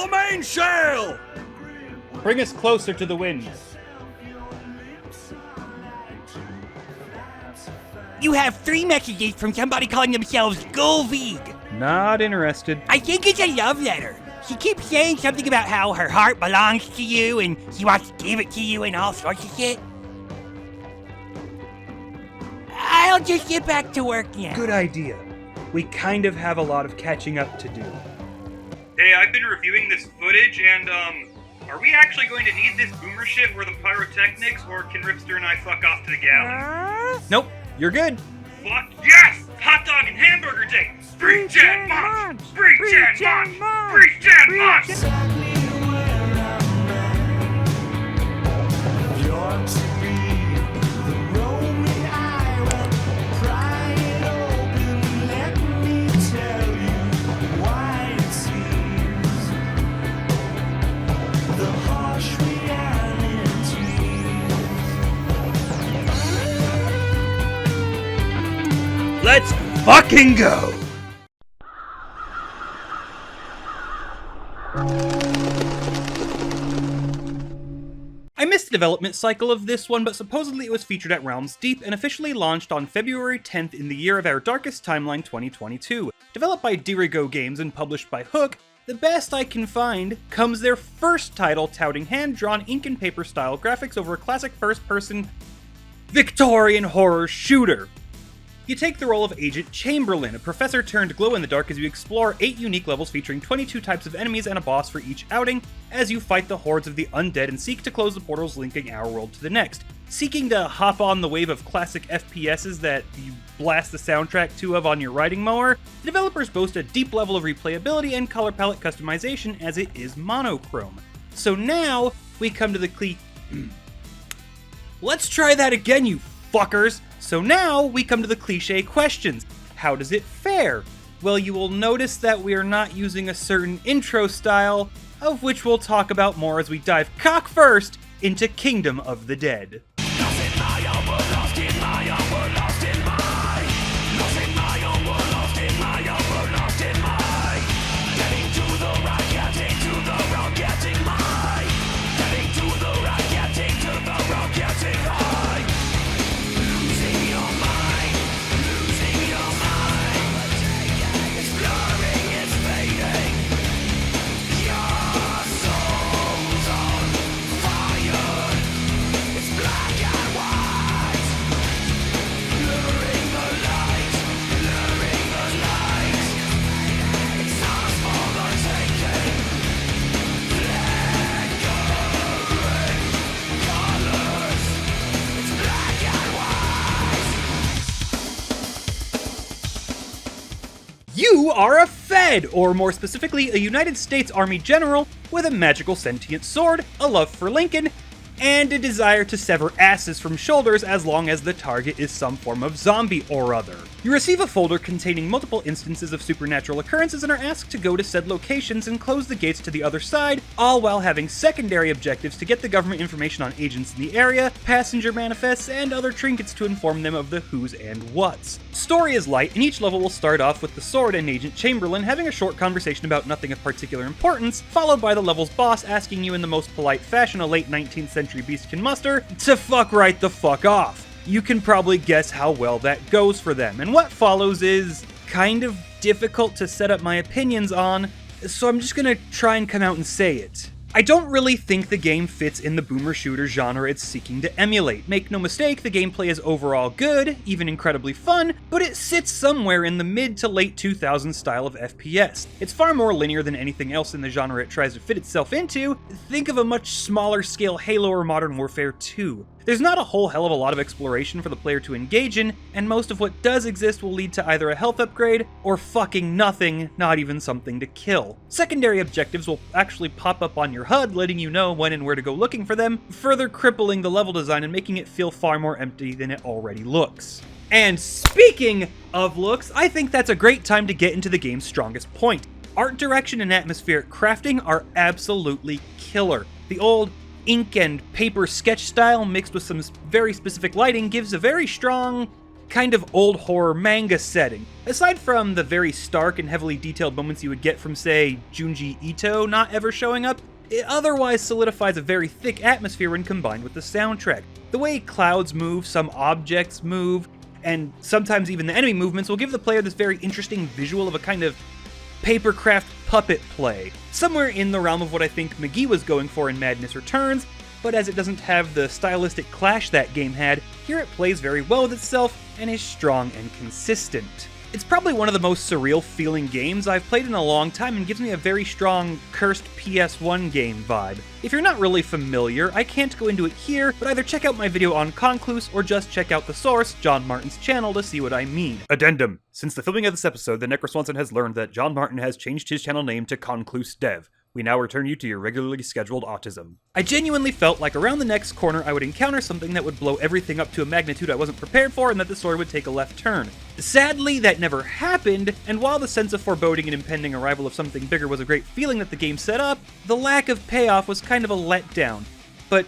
the mainsail! Bring us closer to the wind. You have 3 messages from somebody calling themselves Gulvig. Not interested. I think it's a love letter. She keeps saying something about how her heart belongs to you and she wants to give it to you and all sorts of shit. I'll just get back to work now. Good idea. We kind of have a lot of catching up to do. Hey, I've been reviewing this footage, and, are we actually going to need this boomer shit or the pyrotechnics, or can Ripster and I fuck off to the galley? Nope, you're good. Fuck yes! Hot dog and hamburger day! Free Jan Munch! Free Jan Munch! Free Jan Munch! Let's fucking go! I missed the development cycle of this one, but supposedly it was featured at Realms Deep and officially launched on February 10th in the year of our darkest timeline 2022. Developed by Dirigo Games and published by Hook, the best I can find comes their first title touting hand-drawn ink and paper style graphics over a classic first-person Victorian horror shooter. You take the role of Agent Chamberlain, a professor turned glow-in-the-dark as you explore 8 unique levels featuring 22 types of enemies and a boss for each outing, as you fight the hordes of the undead and seek to close the portals linking our world to the next. Seeking to hop on the wave of classic FPSs that you blast the soundtrack to on your riding mower, the developers boast a deep level of replayability and color palette customization as it is monochrome. So now, we come to the Let's try that again, you fuckers! So now, we come to the cliche questions. How does it fare? Well, you will notice that we are not using a certain intro style, of which we'll talk about more as we dive cock first into Kingdom of the Dead. You are a Fed, or more specifically, a United States Army general with a magical sentient sword, a love for Lincoln, and a desire to sever asses from shoulders as long as the target is some form of zombie or other. You receive a folder containing multiple instances of supernatural occurrences and are asked to go to said locations and close the gates to the other side, all while having secondary objectives to get the government information on agents in the area, passenger manifests, and other trinkets to inform them of the who's and what's. Story is light, and each level will start off with the sword and Agent Chamberlain having a short conversation about nothing of particular importance, followed by the level's boss asking you in the most polite fashion a late 19th century beast can muster to fuck right the fuck off. You can probably guess how well that goes for them, and what follows is kind of difficult to set up my opinions on, so I'm just gonna try and come out and say it. I don't really think the game fits in the boomer shooter genre it's seeking to emulate. Make no mistake, the gameplay is overall good, even incredibly fun, but it sits somewhere in the mid to late 2000s style of FPS. It's far more linear than anything else in the genre it tries to fit itself into. Think of a much smaller scale Halo or Modern Warfare 2. There's not a whole hell of a lot of exploration for the player to engage in, and most of what does exist will lead to either a health upgrade or fucking nothing, not even something to kill. Secondary objectives will actually pop up on your HUD, letting you know when and where to go looking for them, further crippling the level design and making it feel far more empty than it already looks. And speaking of looks, I think that's a great time to get into the game's strongest point. Art direction and atmospheric crafting are absolutely killer. The old ink and paper sketch style mixed with some very specific lighting gives a very strong kind of old horror manga setting. Aside from the very stark and heavily detailed moments you would get from, say, Junji Ito not ever showing up, it otherwise solidifies a very thick atmosphere when combined with the soundtrack. The way clouds move, some objects move, and sometimes even the enemy movements will give the player this very interesting visual of a kind of papercraft puppet play. Somewhere in the realm of what I think McGee was going for in Madness Returns, but as it doesn't have the stylistic clash that game had, here it plays very well with itself and is strong and consistent. It's probably one of the most surreal feeling games I've played in a long time and gives me a very strong cursed PS1 game vibe. If you're not really familiar, I can't go into it here, but either check out my video on Concluse or just check out the source, John Martin's channel, to see what I mean. Addendum. Since the filming of this episode, the Necro Swanson has learned that John Martin has changed his channel name to Concluse Dev. We now return you to your regularly scheduled autism. I genuinely felt like around the next corner I would encounter something that would blow everything up to a magnitude I wasn't prepared for and that the story would take a left turn. Sadly, that never happened, and while the sense of foreboding and impending arrival of something bigger was a great feeling that the game set up, the lack of payoff was kind of a letdown. But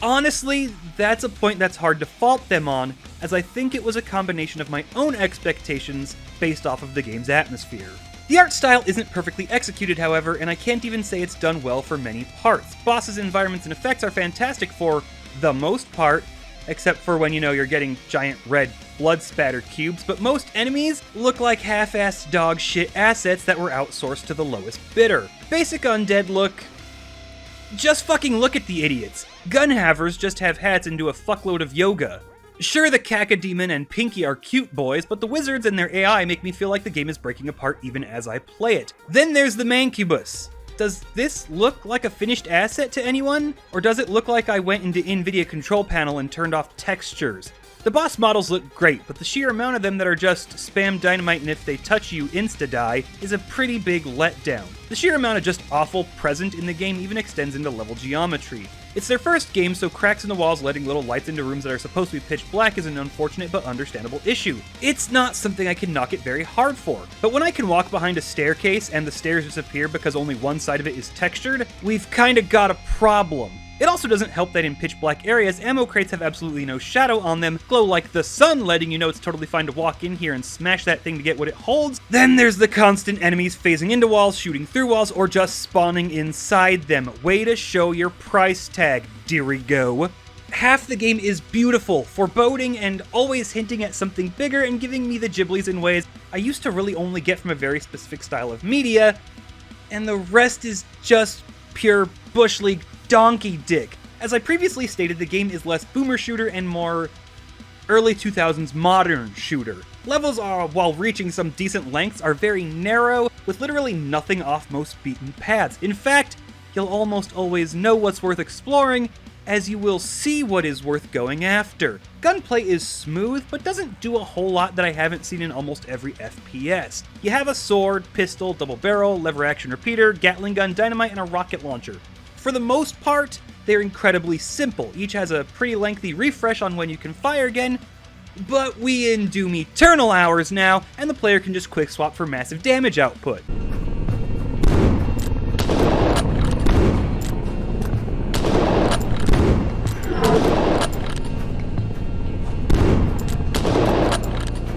honestly, that's a point that's hard to fault them on, as I think it was a combination of my own expectations based off of the game's atmosphere. The art style isn't perfectly executed, however, and I can't even say it's done well for many parts. Bosses, environments, and effects are fantastic for the most part, except for when, you're getting giant red blood spatter cubes, but most enemies look like half-assed dog shit assets that were outsourced to the lowest bidder. Basic undead look... just fucking look at the idiots. Gunhavers just have hats and do a fuckload of yoga. Sure, the Cacodemon and Pinky are cute boys, but the wizards and their AI make me feel like the game is breaking apart even as I play it. Then there's the Mancubus. Does this look like a finished asset to anyone? Or does it look like I went into NVIDIA Control Panel and turned off textures? The boss models look great, but the sheer amount of them that are just spam dynamite and if they touch you insta-die is a pretty big letdown. The sheer amount of just awful present in the game even extends into level geometry. It's their first game, so cracks in the walls letting little lights into rooms that are supposed to be pitch black is an unfortunate but understandable issue. It's not something I can knock it very hard for, but when I can walk behind a staircase and the stairs disappear because only one side of it is textured, we've kinda got a problem. It also doesn't help that in pitch black areas, ammo crates have absolutely no shadow on them, glow like the sun, letting you know it's totally fine to walk in here and smash that thing to get what it holds. Then there's the constant enemies phasing into walls, shooting through walls, or just spawning inside them. Way to show your price tag, Dirigo. Half the game is beautiful, foreboding, and always hinting at something bigger and giving me the giblies in ways I used to really only get from a very specific style of media, and the rest is just pure Bush League donkey dick. As I previously stated, the game is less boomer shooter and more early 2000s modern shooter. Levels are, while reaching some decent lengths, are very narrow, with literally nothing off most beaten paths. In fact, you'll almost always know what's worth exploring, as you will see what is worth going after. Gunplay is smooth, but doesn't do a whole lot that I haven't seen in almost every FPS. You have a sword, pistol, double barrel, lever action repeater, Gatling gun, dynamite, and a rocket launcher. For the most part, they're incredibly simple. Each has a pretty lengthy refresh on when you can fire again, but we in Doom Eternal hours now, and the player can just quick swap for massive damage output.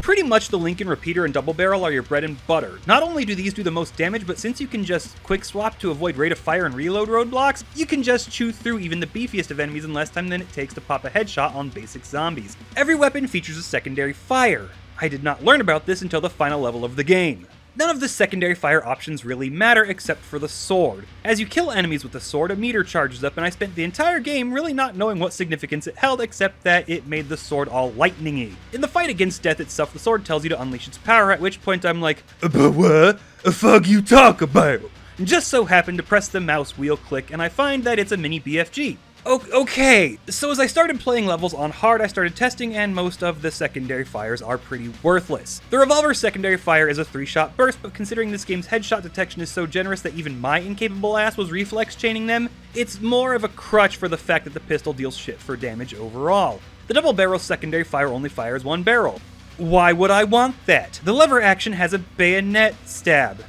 Pretty much the Lincoln Repeater and Double Barrel are your bread and butter. Not only do these do the most damage, but since you can just quick swap to avoid rate of fire and reload roadblocks, you can just chew through even the beefiest of enemies in less time than it takes to pop a headshot on basic zombies. Every weapon features a secondary fire. I did not learn about this until the final level of the game. None of the secondary fire options really matter except for the sword. As you kill enemies with the sword, a meter charges up, and I spent the entire game really not knowing what significance it held except that it made the sword all lightning-y. In the fight against death itself, the sword tells you to unleash its power, at which point I'm like, "But what the fuck you talk about?" And just so happened to press the mouse wheel click, and I find that it's a mini BFG. Okay, so as I started playing levels on hard, I started testing, and most of the secondary fires are pretty worthless. The revolver's secondary fire is a 3-shot burst, but considering this game's headshot detection is so generous that even my incapable ass was reflex chaining them, it's more of a crutch for the fact that the pistol deals shit for damage overall. The double barrel's secondary fire only fires one barrel. Why would I want that? The lever action has a bayonet stab.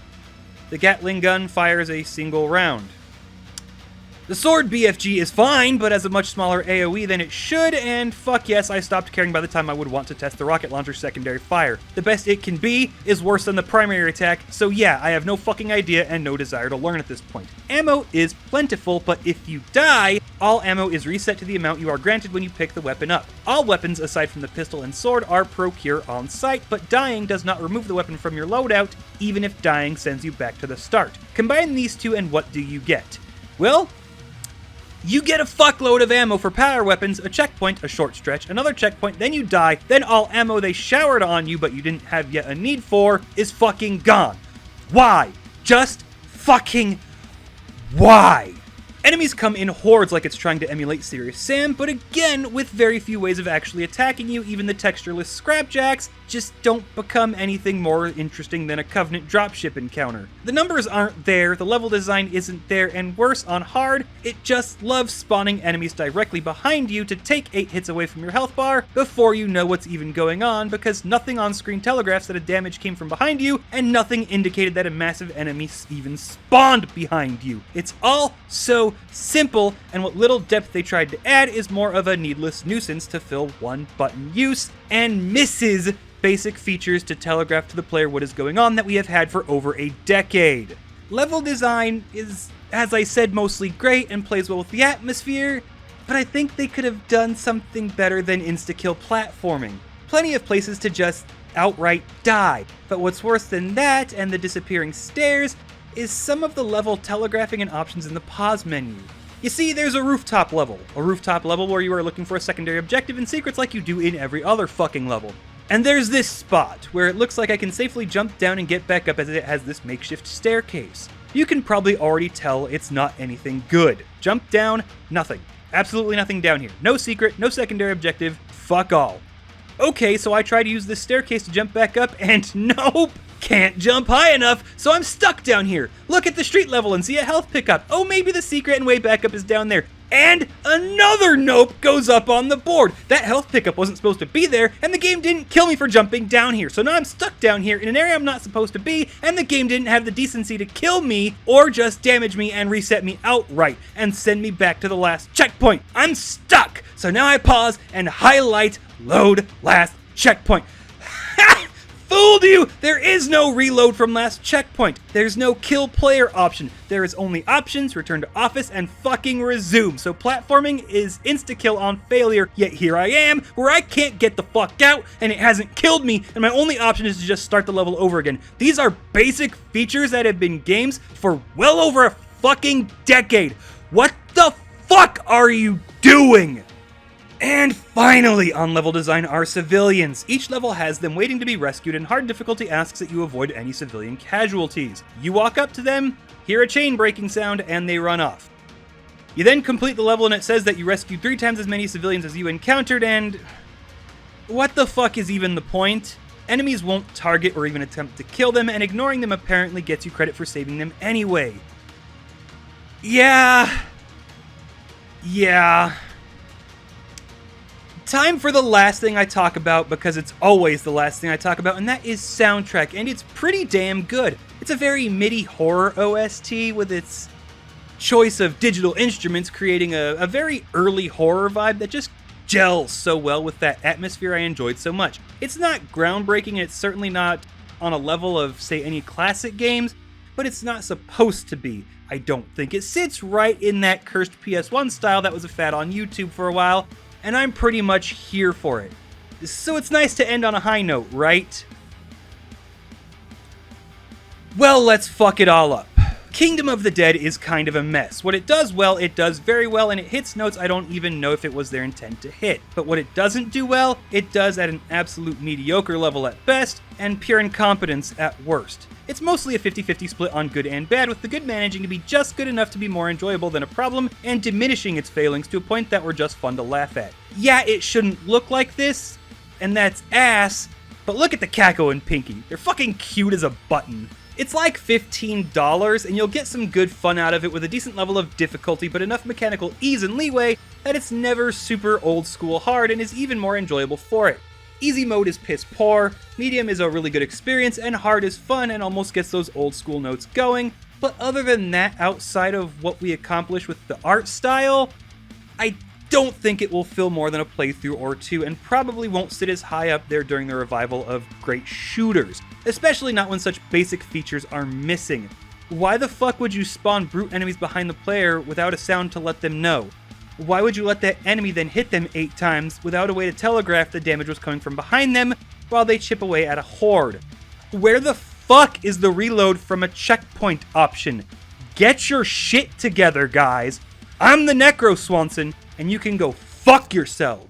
The Gatling gun fires a single round. The sword BFG is fine, but has a much smaller AoE than it should, and fuck yes, I stopped caring by the time I would want to test the rocket launcher's secondary fire. The best it can be is worse than the primary attack, so yeah, I have no fucking idea and no desire to learn at this point. Ammo is plentiful, but if you die, all ammo is reset to the amount you are granted when you pick the weapon up. All weapons, aside from the pistol and sword, are procure on site, but dying does not remove the weapon from your loadout, even if dying sends you back to the start. Combine these two and what do you get? Well, you get a fuckload of ammo for power weapons, a checkpoint, a short stretch, another checkpoint, then you die, then all ammo they showered on you but you didn't have yet a need for is fucking gone. Why? Just fucking why? Enemies come in hordes like it's trying to emulate Serious Sam, but again, with very few ways of actually attacking you, even the textureless scrapjacks just don't become anything more interesting than a Covenant dropship encounter. The numbers aren't there, the level design isn't there, and worse, on hard, it just loves spawning enemies directly behind you to take 8 hits away from your health bar before you know what's even going on, because nothing on screen telegraphs that a damage came from behind you, and nothing indicated that a massive enemy even spawned behind you. It's all so simple, and what little depth they tried to add is more of a needless nuisance to fill one button use, and misses basic features to telegraph to the player what is going on that we have had for over a decade. Level design is, as I said, mostly great and plays well with the atmosphere, but I think they could have done something better than insta-kill platforming. Plenty of places to just outright die, but what's worse than that and the disappearing stairs is some of the level telegraphing and options in the pause menu. You see, there's a rooftop level where you are looking for a secondary objective and secrets like you do in every other fucking level. And there's this spot, where it looks like I can safely jump down and get back up as it has this makeshift staircase. You can probably already tell it's not anything good. Jump down, nothing. Absolutely nothing down here. No secret, no secondary objective, fuck all. Okay, so I try to use this staircase to jump back up, and nope! Can't jump high enough, so I'm stuck down here. Look at the street level and see a health pickup. Oh, maybe the secret and way back up is down there. And another nope goes up on the board. That health pickup wasn't supposed to be there, and the game didn't kill me for jumping down here. So now I'm stuck down here in an area I'm not supposed to be, and the game didn't have the decency to kill me or just damage me and reset me outright and send me back to the last checkpoint. I'm stuck. So now I pause and highlight load last checkpoint. Fooled you! There is no reload from last checkpoint. There's no kill player option. There is only options, return to office, and fucking resume. So platforming is insta-kill on failure, yet here I am, where I can't get the fuck out, and it hasn't killed me, and my only option is to just start the level over again. These are basic features that have been games for well over a fucking decade. What the fuck are you doing? And finally, on level design are civilians. Each level has them waiting to be rescued, and hard difficulty asks that you avoid any civilian casualties. You walk up to them, hear a chain breaking sound, and they run off. You then complete the level and it says that you rescued 3 times as many civilians as you encountered, and what the fuck is even the point? Enemies won't target or even attempt to kill them, and ignoring them apparently gets you credit for saving them anyway. Yeah. Time for the last thing I talk about, because it's always the last thing I talk about, and that is soundtrack, and it's pretty damn good. It's a very MIDI horror OST with its choice of digital instruments creating a very early horror vibe that just gels so well with that atmosphere I enjoyed so much. It's not groundbreaking, and it's certainly not on a level of, say, any classic games, but it's not supposed to be, I don't think. It sits right in that cursed PS1 style that was a fad on YouTube for a while, and I'm pretty much here for it. So it's nice to end on a high note, right? Well, let's fuck it all up. Kingdom of the Dead is kind of a mess. What it does well, it does very well, and it hits notes I don't even know if it was their intent to hit. But what it doesn't do well, it does at an absolute mediocre level at best, and pure incompetence at worst. It's mostly a 50-50 split on good and bad, with the good managing to be just good enough to be more enjoyable than a problem, and diminishing its failings to a point that were just fun to laugh at. Yeah, it shouldn't look like this, and that's ass, but look at the Kako and Pinky. They're fucking cute as a button. It's like $15, and you'll get some good fun out of it with a decent level of difficulty, but enough mechanical ease and leeway that it's never super old school hard and is even more enjoyable for it. Easy mode is piss poor, medium is a really good experience, and hard is fun and almost gets those old school notes going, But other than that, outside of what we accomplish with the art style, I don't think it will fill more than a playthrough or two, and probably won't sit as high up there during the revival of great shooters, especially not when such basic features are missing. Why the fuck would you spawn brute enemies behind the player without a sound to let them know? Why would you let that enemy then hit them 8 times without a way to telegraph the damage was coming from behind them while they chip away at a horde? Where the fuck is the reload from a checkpoint option? Get your shit together, guys. I'm the Necro Swanson, and you can go fuck yourselves.